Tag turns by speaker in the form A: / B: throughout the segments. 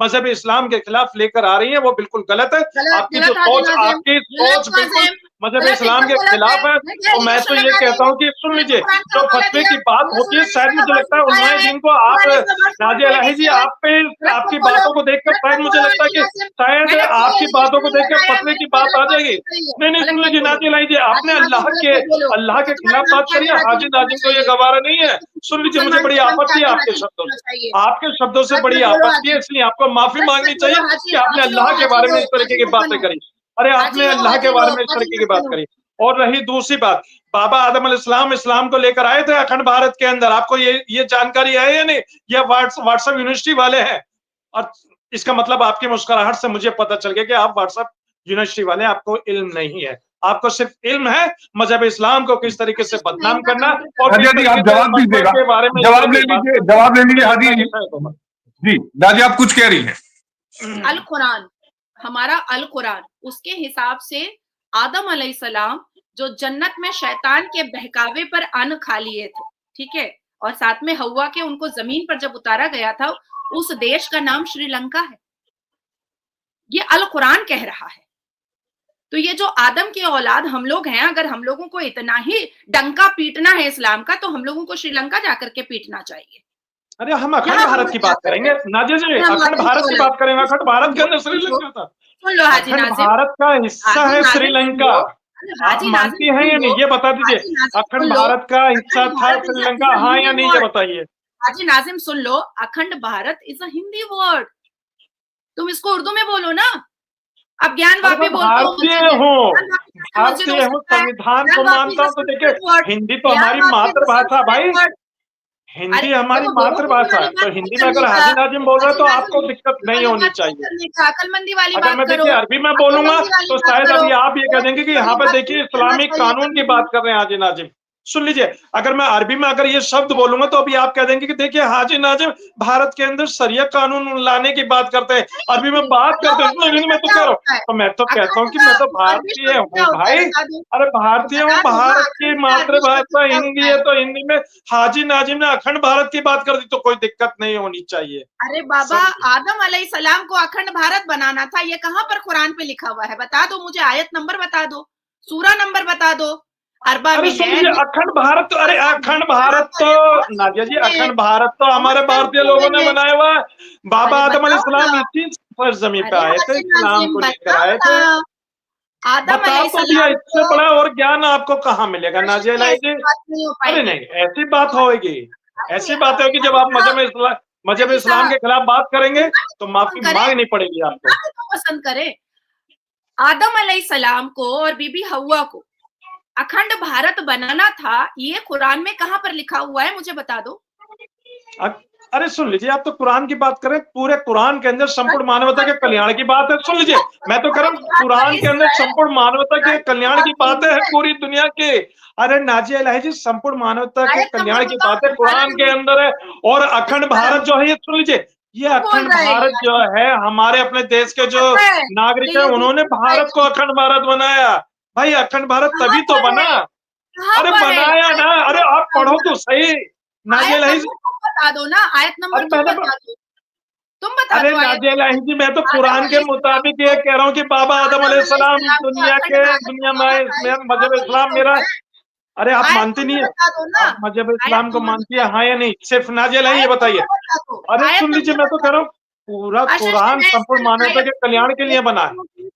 A: मजहब इस्लाम के खिलाफ लेकर आ रही है वो बिल्कुल गलत है। आपकी जो सोच, आपकी सोच बिल्कुल मजहब इस्लाम के खिलाफ है। तो मैं तो ये कहता हूँ कि सुन लीजिए, जो फतवे की बात होती है, शायद मुझे लगता है उलमाए दीन को आप नाज़िया इलाही जी, आप पे आपकी बातों को देखकर शायद मुझे लगता है कि शायद आपकी बातों को देखकर फतवे की बात आ जाएगी। नहीं सुन लीजिए नाज़िया इलाही जी, आपने अल्लाह के खिलाफ बात करी है, हाजी नाजिम को ये गवारा नहीं है। सुन लीजिए, मुझे बड़ी आपत्ति है आपके शब्दों से, आपके शब्दों से बड़ी आपत्ति है, इसलिए आपको माफी मांगनी चाहिए कि आपने अल्लाह के बारे में इस तरीके की बातें करी। अरे आपने अल्लाह के बारे में इस तरीके की बात करी। और रही दूसरी बात, बाबा आदम अलैहिस्सलाम इस्लाम को लेकर आए थे अखंड भारत के अंदर, आपको ये जानकारी है या नहीं? ये व्हाट्सएप यूनिवर्सिटी वाले हैं, और इसका मतलब आपकी मुस्कुराहट से मुझे पता चल गया कि आप व्हाट्सएप यूनिवर्सिटी वाले, आपको इल्म नहीं है। आपको सिर्फ इल्म है मजहब इस्लाम को किस तरीके से बदनाम करना और
B: हाजी जी आप जवाब दीजिएगा,
A: के बारे में
B: जवाब ले लीजिए हाजी जी। दादी आप कुछ कह रही हैं।
C: अल कुरान, हमारा अल कुरान, उसके हिसाब से आदम अलैहिस्सलाम जो जन्नत में शैतान के बहकावे पर अन्न खा लिए थे, ठीक है, और साथ में हव्वा के उनको जमीन पर जब उतारा गया था, उस देश का नाम श्रीलंका है। ये अल कुरान कह रहा है। तो ये जो आदम की औलाद हम लोग हैं, अगर हम लोगों को इतना ही डंका पीटना है इस्लाम का, तो हम लोगों को श्रीलंका जाकर के पीटना चाहिए।
A: अरे हम अखंड भारत की बात करेंगे नाज़िया जी, अखंड भारत की बात करेंगे। अखंड भारत के अंदर श्रीलंका था।
C: सुन लो हाजी
A: अखंड
C: नाज़िम,
A: भारत का हिस्सा है श्रीलंका। आप
C: हाजी
A: मानती हैं या नहीं, ये बता दीजिए। अखंड भारत का हिस्सा था श्रीलंका, हाँ या नहीं, ये बताइए।
C: हाजी नाज़िम सुन लो, अखंड Bharat is a Hindi word, तुम इसको उर्दू में बोलो ना। अब ज्ञान वापी
A: भारतीय हूँ, भारतीय हूँ, संविधान को मानता हूँ। तो देखिए, हिंदी तो हमारी मातृभाषा भाई, हिंदी हमारी मातृभाषा है। तो हिंदी में अगर हाजी नाजिम बोल रहे हैं तो आपको दिक्कत नहीं होनी चाहिए।
C: अकलमंदी वाली
A: अगर मैं देखिए अरबी में बोलूंगा तो शायद अभी आप ये कह देंगे कि यहाँ पे देखिए इस्लामिक कानून की बात कर रहे हैं हाजी नाजिम। सुन लीजिए, अगर मैं अरबी में अगर ये शब्द बोलूंगा तो अभी आप कह देंगे कि देखिए हाजी नाजिम भारत के अंदर शरिया कानून लाने की बात करते हैं, अरबी में बात करते हैं। मैं तो कह रहा हूँ, तो मैं तो कहता हूँ कि मैं तो भारतीय हूँ भाई। अरे भारतीय हूँ, भारत की मातृभाषा हिंदी है, तो हिंदी में हाजी नाजिम ने अखंड भारत की बात कर दी तो कोई दिक्कत नहीं होनी चाहिए।
C: अरे बाबा, आदम अलैहिस्सलाम को अखंड भारत बनाना था, ये कहाँ पर कुरान पे लिखा हुआ है? बता दो मुझे, आयत नंबर बता दो, सूरा नंबर बता दो।
A: अरे सुन लीजिए, अखंड भारत, अरे अखंड भारत तो नाज़िया जी, अखंड भारत तो हमारे भारतीय लोगों ने बनाया हुआ है। बाबा आदम अलैहिस्सलाम इसी पर जमीन पे आए थे, इस्लाम को लेकर आए थे। बता तो दिया, इससे बड़ा और ज्ञान आपको कहाँ मिलेगा नाज़िया इलाही जी? अरे नहीं, ऐसी बात होगी, ऐसी बात होगी जब आप मजहब इस्लाम के खिलाफ बात करेंगे तो माफी मांगनी पड़ेगी आपको।
C: पसंद करे आदम अलैहिस्सलाम को और बीबी हव्वा को अखंड भारत बनाना था, ये कुरान में कहां पर लिखा हुआ है मुझे बता दो।
A: अरे सुन लीजिए, आप तो कुरान की बात करें, पूरे कुरान के अंदर संपूर्ण मानवता के कल्याण की बात है। सुन लीजिए, मैं तो कह रहा हूँ कुरान के अंदर संपूर्ण मानवता के कल्याण की बातें है पूरी दुनिया के। अरे नाज़िया इलाही जी, संपूर्ण मानवता के कल्याण की बातें कुरान के अंदर है। और अखंड भारत जो है, ये सुन लीजिए, ये अखंड भारत जो है, हमारे अपने देश के जो नागरिक है उन्होंने भारत को अखंड भारत बनाया भाई। अखंड भारत तभी तो बना, अरे बनाया ना। अरे आप पढ़ो तो सही नाज़िया इलाही जी,
C: बता दो ना, आयत नंबर तुम बता दो, तुम बता दो।
A: अरे नाज़िया इलाही जी, मैं तो कुरान के मुताबिक ये कह रहा हूँ कि बाबा आदम अलैहिस्सलाम दुनिया में मजहब इस्लाम मेरा। अरे आप मानती नहीं है, आप मजहब इस्लाम को मानती है हाँ या नहीं? सिर्फ नाज़िया इलाही ये बताइए। अरे सुन लीजिए, मैं तो कह रहा हूँ पूरा कुरान संपूर्ण मानवता के कल्याण के लिए बना है।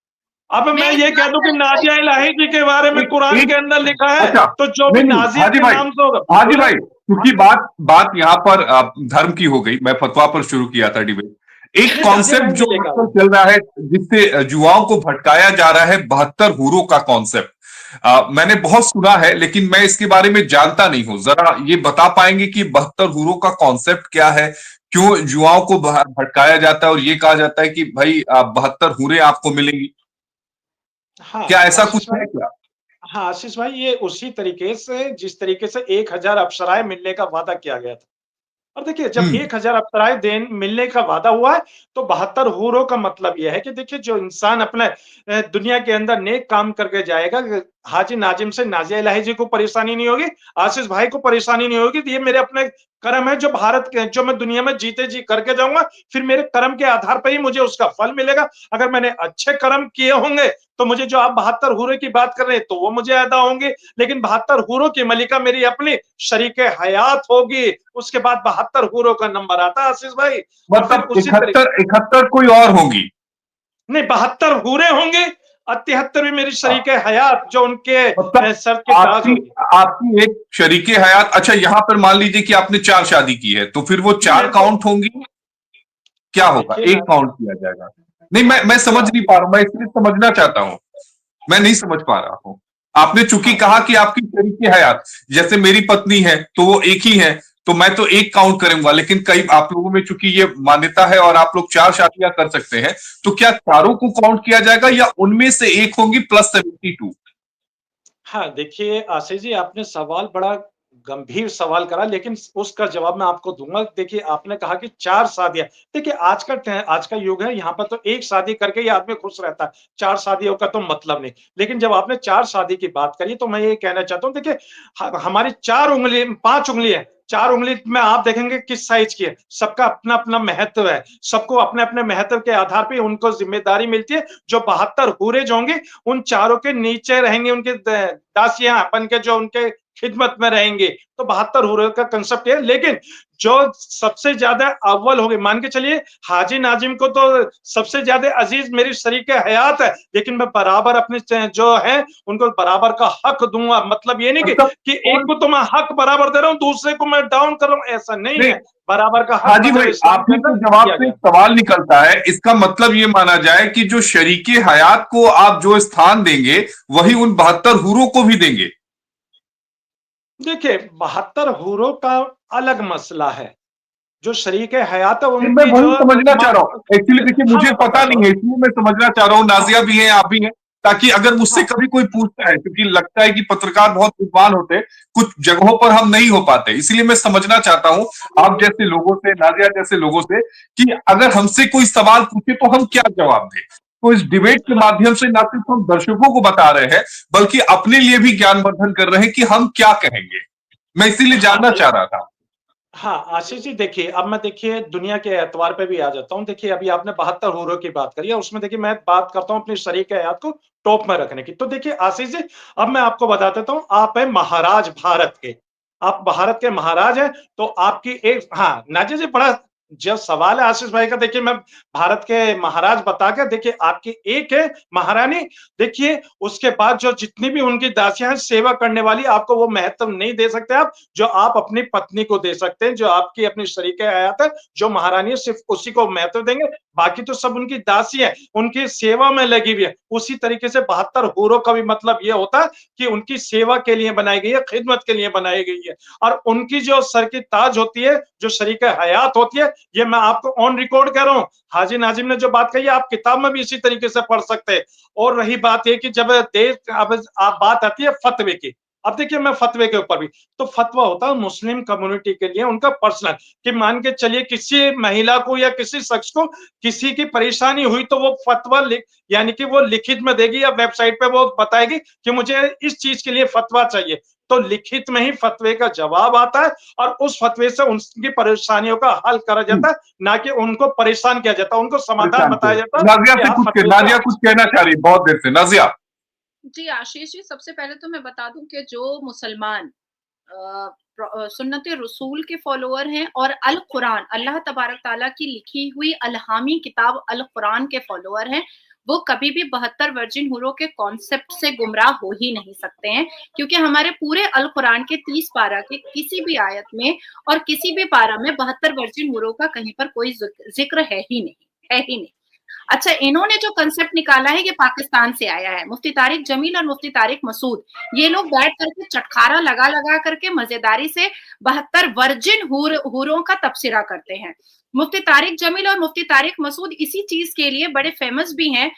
A: अब मैं ये कह दूं कि नाज़िया इलाही जी के बारे में कुरान के अंदर लिखा है, तो जो भी नाज़िया के नाम से होगा।
B: हाजी भाई, क्योंकि बात यहाँ पर धर्म की हो गई, मैं फतवा पर शुरू किया था डिबेट। एक कॉन्सेप्ट जो चल रहा है जिससे युवाओं को भटकाया जा रहा है, 72 हूरों का कॉन्सेप्ट मैंने बहुत सुना है, लेकिन मैं इसके बारे में जानता नहीं हूं। जरा ये बता पाएंगे कि 72 हूरों का कॉन्सेप्ट क्या है, क्यों युवाओं को भटकाया जाता है और ये कहा जाता है कि भाई 72 हूरें आपको मिलेंगी?
A: हाँ,
B: क्या ऐसा कुछ है क्या?
A: हाँ आशीष भाई, ये उसी तरीके से जिस तरीके से 1000 अप्सराएं मिलने का वादा किया गया था। और देखिए, जब 1000 अप्सराएं मिलने का वादा हुआ है तो 72 हूरों का मतलब यह है कि देखिए, जो इंसान अपने दुनिया के अंदर नेक काम करके जाएगा, हाजी नाजिम से नाजिया इलाही जी को परेशानी नहीं होगी, आशीष भाई को परेशानी नहीं होगी। तो ये मेरे अपने कर्म है जो भारत के, जो मैं दुनिया में जीते जी करके जाऊंगा, फिर मेरे कर्म के आधार पर ही मुझे उसका फल मिलेगा। अगर मैंने अच्छे कर्म किए होंगे तो मुझे, जो आप 72 हूरों की बात कर रहे हैं, तो वो मुझे अदा होंगे। लेकिन 72 हूरों की मलिका मेरी अपनी शरीके हयात होगी, उसके बाद 72 हूरों का नंबर आता है आशीष भाई। और फिर
B: मतलब
A: उसी
B: 71 कोई और होंगी?
A: नहीं, 72 हूरें होंगी और 73 मेरी शरीके हयात, जो उनके
B: मतलब
A: सर की ताज
B: आपकी
A: होगी।
B: आपकी एक शरीके हयात। अच्छा, यहां पर मान लीजिए कि आपने 4 शादी की है, तो फिर वो
A: नहीं
B: 4
A: मेरे को,
B: काउंट होंगी? क्या होगा,
A: देखिए
B: एक काउंट किया जाएगा? नहीं,
A: हाँ
B: मैं
A: देखिए
B: समझ नहीं पा रहा हूं, मैं इसलिए समझना चाहता हूं, मैं नहीं समझ पा रहा हूं। आपने चूंकि
A: हाँ
B: कहा कि आपकी शरीके हयात, जैसे मेरी पत्नी है तो वो एक ही है, तो मैं तो एक काउंट करूंगा। लेकिन कई आप लोगों में चूंकि ये मान्यता है और आप लोग 4 शादियां कर सकते हैं, तो क्या चारों को काउंट किया जाएगा या उनमें से एक होंगी प्लस 72?
A: हाँ, देखिए आशीष जी, आपने सवाल बड़ा गंभीर सवाल करा, लेकिन उसका जवाब मैं आपको दूंगा। देखिए, आपने कहा कि 4 शादियां, देखिए आज का युग है, यहाँ पर तो एक शादी करके ही आदमी खुश रहता है, 4 शादियों का तो मतलब नहीं। लेकिन जब आपने 4 शादी की बात करी, तो मैं ये कहना चाहता हूँ, देखिए हमारी 4 उंगली, 5 उंगली है, 4 उंगली में आप देखेंगे किस साइज की है, सबका अपना अपना महत्व है, सबको अपने अपने महत्व के आधार पर उनको जिम्मेदारी मिलती है। जो 72 हूरे जो होंगे, उन चारों के नीचे रहेंगे, उनके दासियां बन के जो उनके खिदमत में रहेंगे। तो 72 हूरों का कंसेप्ट है। लेकिन जो सबसे ज्यादा अव्वल हो गए, मान के चलिए हाजी नाजिम को तो सबसे ज्यादा अजीज मेरी शरीके हयात है, लेकिन मैं बराबर अपने जो है उनको बराबर का हक दूंगा। मतलब ये नहीं
B: मतलब
A: कि एक को तो मैं हक बराबर दे रहा हूं, दूसरे को मैं डाउन कर रहा हूं, ऐसा नहीं
B: नहीं,
A: है। बराबर का हक
B: हाजी
A: मजहब
B: भाई,
A: इस्लाम
B: आप
A: के
B: ही
A: अंदर
B: के जवाब
A: दिया
B: से
A: गया।
B: एक सवाल निकलता है। इसका मतलब ये माना जाए कि जो शरीके हयात को आप जो स्थान देंगे, वही उन 72 हूरों को भी देंगे?
A: देखिए, 72 हूरों का अलग मसला है, जो शरीक हयात है
B: मैं
A: उनकी जो
B: वही समझना चाह रहा हूँ एक्चुअली। देखिए,
A: हाँ
B: मुझे
A: मैं
B: पता
A: बताता
B: नहीं
A: हूँ।
B: है, इसलिए मैं समझना चाह रहा हूँ। नाजिया भी है, आप भी हैं, ताकि अगर मुझसे
A: हाँ
B: कभी कोई पूछता है, क्योंकि लगता है कि पत्रकार बहुत विद्वान होते हैं, कुछ जगहों पर हम नहीं हो पाते, इसलिए मैं समझना चाहता हूँ आप जैसे लोगों से, नाजिया जैसे लोगों से, कि अगर हमसे कोई सवाल पूछे तो हम क्या जवाब दें। तो इस डिबेट के
A: हाँ
B: माध्यम से ना सिर्फ हम दर्शकों को बता रहे हैं, बल्कि अपने लिए भी ज्ञानवर्धन कर रहे हैं कि हम क्या कहेंगे। मैं इसीलिए
A: हाँ
B: जानना चाह रहा था।
A: हाँ आशीष जी, देखिए अब मैं, देखिए दुनिया के एतवार पे भी आ जाता हूँ। देखिए अभी आपने 72 हूरों की बात करी है, उसमें देखिए मैं बात करता हूँ अपनी शरीक हयात को टॉप में रखने की। तो देखिए आशीष जी, अब मैं आपको बता देता हूँ, आप है महाराज भारत के, आप भारत के महाराज हैं। तो आपकी एक, हाँ नाजी जी, बड़ा जो सवाल है आशीष भाई का, देखिए मैं भारत के महाराज बता के, देखिए आपकी एक है महारानी, देखिए उसके बाद जो जितनी भी उनकी दासियां हैं सेवा करने वाली, आपको वो महत्व नहीं दे सकते आप, जो आप अपनी पत्नी को दे सकते हैं, जो आपकी अपनी शरीके हयात है, जो महारानी है, सिर्फ उसी को महत्व देंगे। बाकी तो सब उनकी दासी है, उनकी सेवा में लगी हुई है। उसी तरीके से 72 हूरों का भी मतलब ये होता है कि उनकी सेवा के लिए बनाई गई है, खिदमत के लिए बनाई गई है। और उनकी जो सर की ताज होती है, जो शरीके हयात होती है, ये मैं आपको ऑन रिकॉर्ड कह रहा हूँ। हाजी नाजिम ने जो बात कही है, आप किताब में भी इसी तरीके से पढ़ सकते हैं। और रही बात ये कि जब देश, अब आप बात आती है फतवे की, अब देखिए मैं फतवे के ऊपर भी, तो फतवा होता है मुस्लिम कम्युनिटी के लिए उनका पर्सनल, कि मान के चलिए किसी महिला को या किसी शख्स को किसी की परेशानी हुई, तो वो फतवा यानी कि वो लिखित में देगी या वेबसाइट पे वो बताएगी कि मुझे इस चीज के लिए फतवा चाहिए। तो लिखित में ही फतवे का जवाब आता है, और उस फतवे से उनकी परेशानियों का हल करा जाता है, ना कि उनको परेशान किया जाता है, उनको समाधान
B: परेशान
A: बताया जाता
B: किया।
A: है
B: नाजिया
A: कि
B: से
A: आप
B: कुछ,
A: फतवे से
B: नाजिया कुछ कहना चाह रही है बहुत देर से। नाजिया।
C: जी आशीष जी, सबसे पहले तो मैं बता दूं कि जो मुसलमान सुन्नत रसूल के फॉलोअर हैं और अल कुरान, अल्लाह तबारक ताला की लिखी हुई अलहामी किताब अल कुरान के फॉलोअर हैं, वो कभी भी 72 वर्जिन हूरों के कॉन्सेप्ट से गुमराह हो ही नहीं सकते हैं। क्योंकि हमारे पूरे अल कुरान के 30 पारा के किसी भी आयत में और किसी भी पारा में 72 वर्जिन हूरों का कहीं पर कोई जिक्र है ही नहीं, है ही नहीं। अच्छा, इन्होंने जो कंसेप्ट निकाला है ये पाकिस्तान से आया है। मुफ्ती तारिक जमील और मुफ्ती तारिक मसूद, ये लोग बैठ करके चटखारा लगा लगा करके मजेदारी से 72 वर्जिन हूरों का तबसरा करते हैं। मुफ्ती तारिक जमील और मुफ्ती तारिक मसूद इसी चीज के लिए बड़े फेमस भी हैं।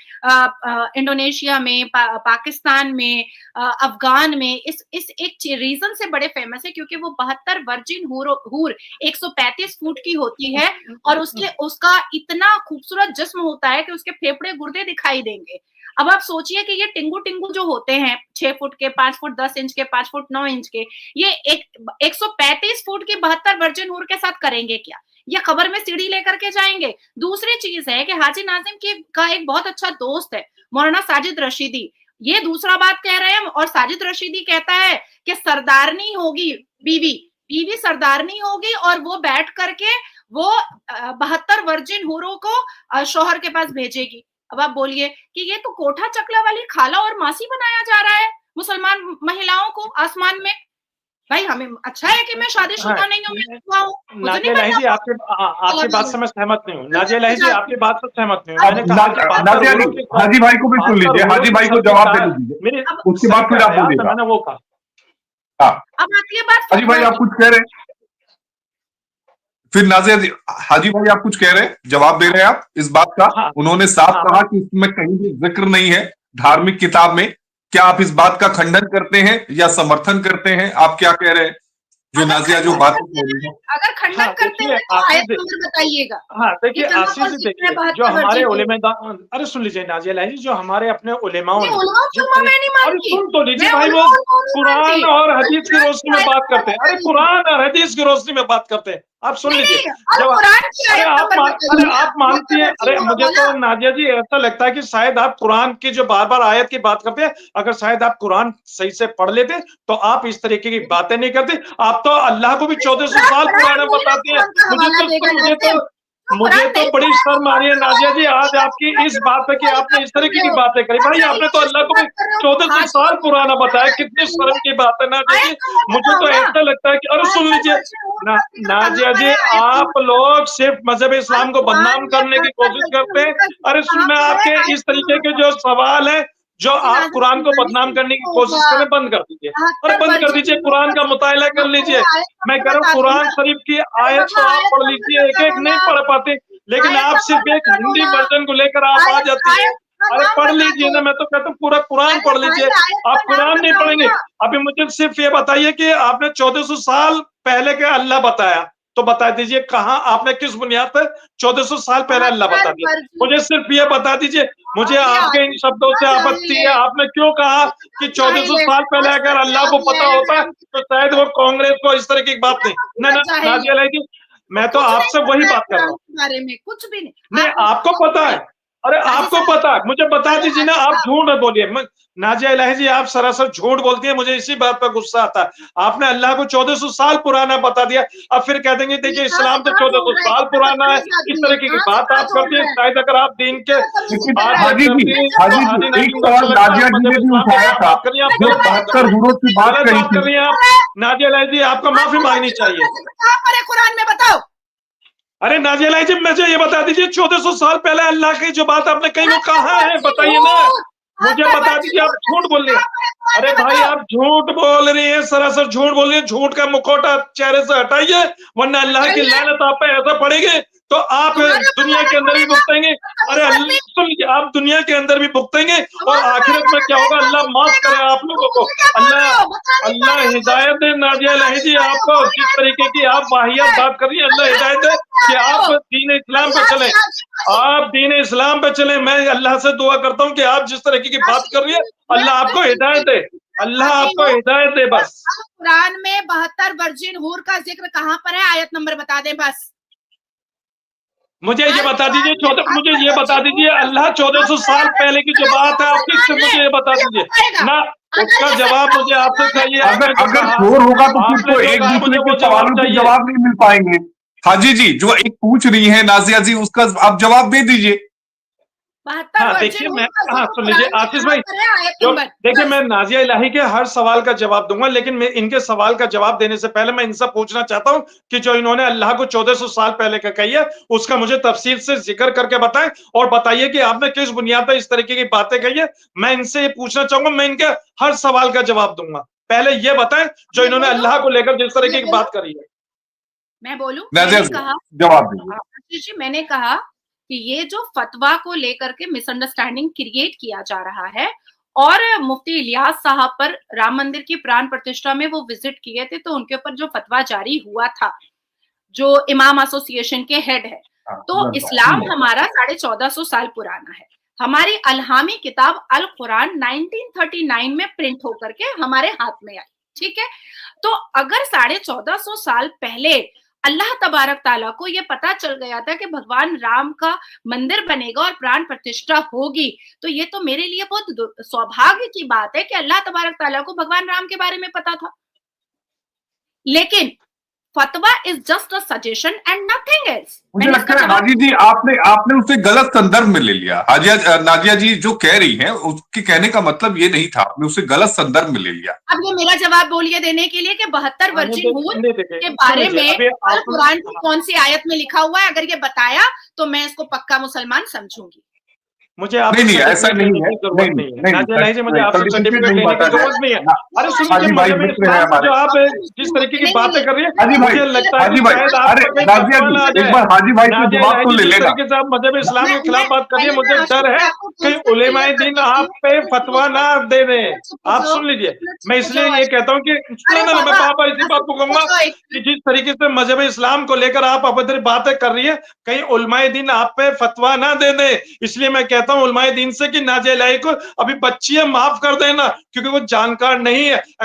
C: इंडोनेशिया में, पाकिस्तान में, अफगान में, इस एक रीजन से बड़े फेमस है क्योंकि वो 72 वर्जिन हूर 135 फुट की होती है और उसका इतना खूबसूरत जिस्म होता है कि उसके फेफड़े गुर्दे दिखाई देंगे। अब आप सोचिए कि ये टिंगू टिंगू जो होते हैं, 6 फुट के, 5 फुट 10 इंच के, 5 फुट 9 इंच के, ये 135 फुट की 72 वर्जिन हूर के साथ करेंगे क्या? या कब्र में सीढ़ी लेकर के जाएंगे? दूसरी चीज है कि हाजी नाजिम का एक बहुत अच्छा दोस्त है मौलाना साजिद रशीदी, ये दूसरा बात कह रहे हैं, और साजिद रशीदी कहता है कि सरदारनी होगी बीवी सरदारनी होगी, और वो बैठ करके वो 72 वर्जिन हूरों को शौहर के पास भेजेगी। अब आप बोलिए कि ये तो कोठा चकला वाली खाला और मासी बनाया जा रहा है मुसलमान महिलाओं को आसमान में। भाई हमें अच्छा है कि मैं शादीशुदा नहीं हूँ,
A: नाजिया इलाही जी आपकी बात से मैं सहमत नहीं हूँ। नाजिया इलाही जी आपकी बात से सहमत नहीं हूँ। मैंने कहा
B: हाजी भाई को भी सुन लीजिए, हाजी भाई को जवाब दे दीजिए, उसके बाद फिर आप बोलिएगा।
A: मैंने वो कहा।
C: अब आती है बात,
B: हाजी भाई आप कुछ कह रहे हैं, फिर नाजिया जी, हाजी भाई आप कुछ कह रहे हैं, जवाब दे रहे हैं आप इस बात का। उन्होंने साफ कहा कि इसमें कहीं भी जिक्र नहीं है धार्मिक किताब में। क्या आप इस बात का खंडन करते हैं या समर्थन करते हैं? आप क्या कह रहे हैं जो नाजिया जो बात कह रही है?
C: अगर खंडन करते हैं तो आयत नंबर बताइएगा।
A: हाँ देखिए आशीष जी, देखिए जो हमारे उलेमादान, अरे सुन लीजिए नाजिया इलाही जी, जो हमारे अपने उलेमाओं ने, अरे सुन तो लीजिए भाई, वो कुरान और हदीस की रोशनी में बात करते हैं। अरे कुरान और हदीस की रोशनी में बात करते हैं, आप सुन लीजिए। जब अरे आप मानती हैं, अरे मुझे तो नाजिया जी ऐसा लगता है कि शायद आप कुरान की जो बार बार आयत की बात करते हैं, अगर शायद आप कुरान सही से पढ़ लेते तो आप इस तरीके की बातें नहीं करते। आप तो अल्लाह को भी 1400 साल पुराना बताती है। मुझे तो बड़ी शर्म आ रही है नाजिया जी आज आपकी इस बात पे कि आपने इस तरीके की बातें करी। भाई आपने तो अल्लाह को भी 1400 साल पुराना बताया, कितनी शर्म की बात है नाजिया जी। मुझे तो ऐसा लगता है कि, अरे सुन लीजिए नाजिया जी, आप लोग सिर्फ मजहब इस्लाम को बदनाम करने की कोशिश करते हैं। अरे सुनना, आपके इस तरीके के जो सवाल है, जो आप कुरान को बदनाम करने की कोशिश करें, बंद कर दीजिए। अरे बंद कर दीजिए, कुरान का मुताला कर लीजिए। मैं कह रहा हूँ कुरान शरीफ की आयत तो आप पढ़ लीजिए, एक एक नहीं पढ़ पाते, लेकिन आप सिर्फ एक हिंदी वर्जन को लेकर आप आ जाती है। अरे पढ़ लीजिए ना, मैं तो कहता हूँ पूरा कुरान पढ़ लीजिए। आप कुरान नहीं पढ़ेंगे। अभी मुझे सिर्फ ये बताइए कि आपने 1400 साल पहले के अल्लाह बताया, तो बता दीजिए कहाँ आपने किस बुनियाद पर 1400 साल पहले अल्लाह बता दिया। मुझे सिर्फ ये बता दीजिए। मुझे आपके इन शब्दों से आपत्ति है। आपने क्यों कहा कि 1400 साल पहले अगर अल्लाह को पता होता तो शायद वो कांग्रेस को इस तरह की बात नहीं। नाजिया इलाही जी, मैं तो आपसे वही बात कर रहा हूँ,
C: बारे में कुछ भी नहीं।
A: आपको पता है, अरे आपको पता है, मुझे बता दीजिए ना। आप झूठ मत बोलिए नाजिया इलाही जी, आप सरासर झूठ बोलती है। मुझे इसी बात पर गुस्सा आता है। आपने अल्लाह को 1400 साल पुराना बता दिया, अब फिर कह देंगे देखिए इस्लाम तो 1400 साल पुराना है। इस तरीके की बात आप करती है। शायद अगर आप दिन के
B: हाजी जी एक सवाल नाजिया जी ने भी उठाया था, जो 72 हुरों की बात कर रही
A: है आप। नाजिया इलाही जी आपको माफी मांगनी चाहिए।
C: कुरान में बताओ।
A: अरे नाजिया इलाही जी मुझे ये बता दीजिए 1400 साल पहले अल्लाह की जो बात आपने कही वो कहाँ है, बताइए ना, मुझे बता दीजिए। आप झूठ बोल रही है। अरे भाई आप झूठ बोल रही है, सरासर झूठ बोल रही है। झूठ का मुखौटा चेहरे से हटाइए, वरना अल्लाह की लानत आप पे ऐसा पड़ेगी तो आप दुनिया के अंदर भी भुगतेंगे। अरे सुन लीजिए, आप दुनिया के अंदर भी भुगतेंगे और आखिरत में क्या होगा, अल्लाह माफ करे आप लोगों को। अल्लाह हिदायत दे नाजिया इलाही जी आपको। जिस तरीके की आप वाहियात बात कर रही है, अल्लाह हिदायत दे कि आप दीन इस्लाम पे चले, आप दीन इस्लाम पे चले। मैं अल्लाह से दुआ करता हूँ कि आप जिस तरीके की बात कर रही है, अल्लाह आपको हिदायत दे, अल्लाह आपको हिदायत दे। बस
C: कुरान में 72 वर्जिन हूर का जिक्र कहाँ पर है, आयत नंबर बता दें बस।
A: मुझे ये बता दीजिए, मुझे ये बता दीजिए अल्लाह 1400 साल पहले की जो बात है आपकी, मुझे ये बता दीजिए ना, उसका जवाब मुझे आपसे चाहिए।
B: अगर शोर होगा तो फिर तो एक दूसरे के सवालों के जवाब नहीं मिल पाएंगे। हाजी जी जो एक पूछ रही है नाजिया जी, उसका आप जवाब दे दीजिए।
A: हाँ देखिए, मैं सुन लीजिए आशीष भाई, देखिए मैं नाजिया इलाही के हर सवाल का जवाब दूंगा, लेकिन मैं इनके सवाल का जवाब देने से पहले मैं इनसे पूछना चाहता हूं कि जो इन्होंने अल्लाह को 1400 साल पहले का कही है, उसका मुझे तफसील से जिक्र करके बताएं और बताइए कि आपने किस बुनियाद पर इस तरीके की बातें कही है। मैं इनसे ये पूछना चाहूंगा, मैं इनके हर सवाल का जवाब दूंगा। पहले ये बताएं जो इन्होंने अल्लाह को लेकर जिस तरीके की बात करी है।
C: मैं बोलूं,
B: जवाब दीजिए।
C: मैंने कहा कि ये जो फतवा को लेकर के मिसअंडरस्टैंडिंग क्रिएट किया जा रहा है, और मुफ्ती इलियास साहब पर राम मंदिर की प्राण प्रतिष्ठा में वो विजिट किए थे, तो उनके ऊपर जो फतवा जारी हुआ था, जो इमाम एसोसिएशन के हेड है, तो इस्लाम हमारा 1450 साल पुराना है। हमारी अलहामी किताब अल कुरान 1939 में प्रिंट होकर के हमारे हाथ में आई, ठीक है। तो अगर 1450 साल पहले अल्लाह तबारक ताला को ये पता चल गया था कि भगवान राम का मंदिर बनेगा और प्राण प्रतिष्ठा होगी, तो ये तो मेरे लिए बहुत सौभाग्य की बात है कि अल्लाह तबारक ताला को भगवान राम के बारे में पता था। लेकिन फतवा is just a suggestion and nothing else.
B: मुझे लगता है हाजी जी आपने उसे गलत संदर्भ में ले लिया। हाजिया नाजिया जी जो कह रही हैं उसके कहने का मतलब ये नहीं था, आपने उसे गलत संदर्भ में ले लिया।
C: अब ये मेरा जवाब बोलिए देने के लिए कि 72 वर्जिन हूर के बारे में अल कुरान की कौन सी आयत में लिखा हुआ है, अगर ये बताया तो मैं इसको पक्का मुसलमान समझूंगी।
A: मुझे नहीं ऐसा नहीं है, जरूरत नहीं है, मुझे आपसे सर्टिफिकेट लेने की जरूरत नहीं है। अरे सुनिए, जो आप जिस तरीके की बातें कर रही है, मुझे लगता है
B: एक बार हाजी भाई से जवाब तो ले लेना।
A: तरीके से आप मजहब इस्लाम के खिलाफ बात कर रही है, मुझे डर है कि उलेमाए दीन आप पे फतवा ना दे दें। आप सुन लीजिए, मैं इसलिए ये कहता हूँ कि मैं पापा इसी बात को कहूंगा कि जिस तरीके से मजहब इस्लाम को लेकर आप अभद्र बातें कर रही है, कहीं उलमाए दीन आप पे फतवा ना दे दे। इसलिए मैं कहता हूं उलमाए दीन से कि नाजिया इलाही को अभी बच्ची है, माफ कर देना, क्योंकि वो जानकार नहीं है। अगर